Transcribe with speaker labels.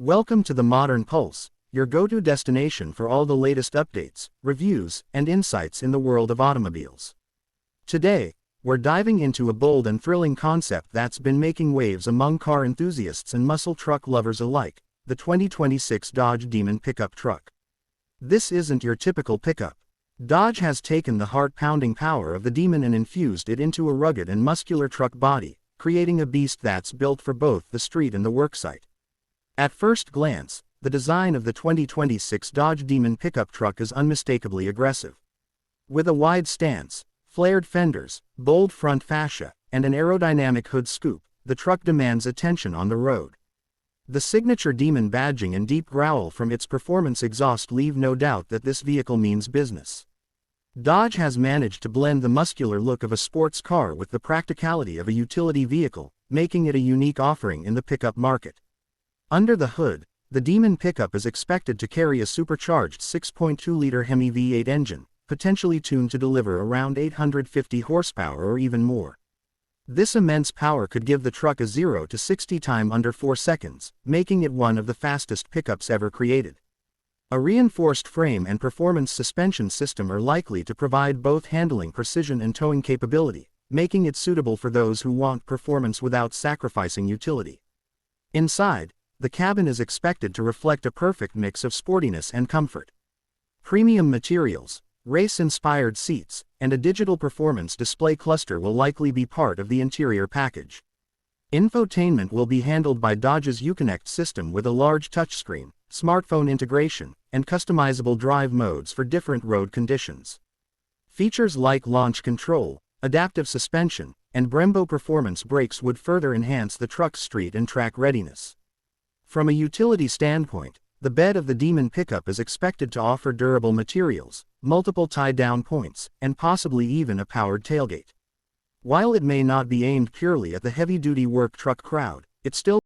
Speaker 1: Welcome to the Modern Pulse, your go-to destination for all the latest updates, reviews, and insights in the world of automobiles. Today, we're diving into a bold and thrilling concept that's been making waves among car enthusiasts and muscle truck lovers alike, the 2026 Dodge Demon pickup truck. This isn't your typical pickup. Dodge has taken the heart-pounding power of the Demon and infused it into a rugged and muscular truck body, creating a beast that's built for both the street and the worksite. At first glance, the design of the 2026 Dodge Demon pickup truck is unmistakably aggressive. With a wide stance, flared fenders, bold front fascia, and an aerodynamic hood scoop, the truck demands attention on the road. The signature Demon badging and deep growl from its performance exhaust leave no doubt that this vehicle means business. Dodge has managed to blend the muscular look of a sports car with the practicality of a utility vehicle, making it a unique offering in the pickup market. Under the hood, the Demon pickup is expected to carry a supercharged 6.2-liter Hemi V8 engine, potentially tuned to deliver around 850 horsepower or even more. This immense power could give the truck a 0 to 60 time under 4 seconds, making it one of the fastest pickups ever created. A reinforced frame and performance suspension system are likely to provide both handling precision and towing capability, making it suitable for those who want performance without sacrificing utility. Inside, the cabin is expected to reflect a perfect mix of sportiness and comfort. Premium materials, race-inspired seats, and a digital performance display cluster will likely be part of the interior package. Infotainment will be handled by Dodge's Uconnect system with a large touchscreen, smartphone integration, and customizable drive modes for different road conditions. Features like launch control, adaptive suspension, and Brembo performance brakes would further enhance the truck's street and track readiness. From a utility standpoint, the bed of the Demon pickup is expected to offer durable materials, multiple tie-down points, and possibly even a powered tailgate. While it may not be aimed purely at the heavy-duty work truck crowd, it still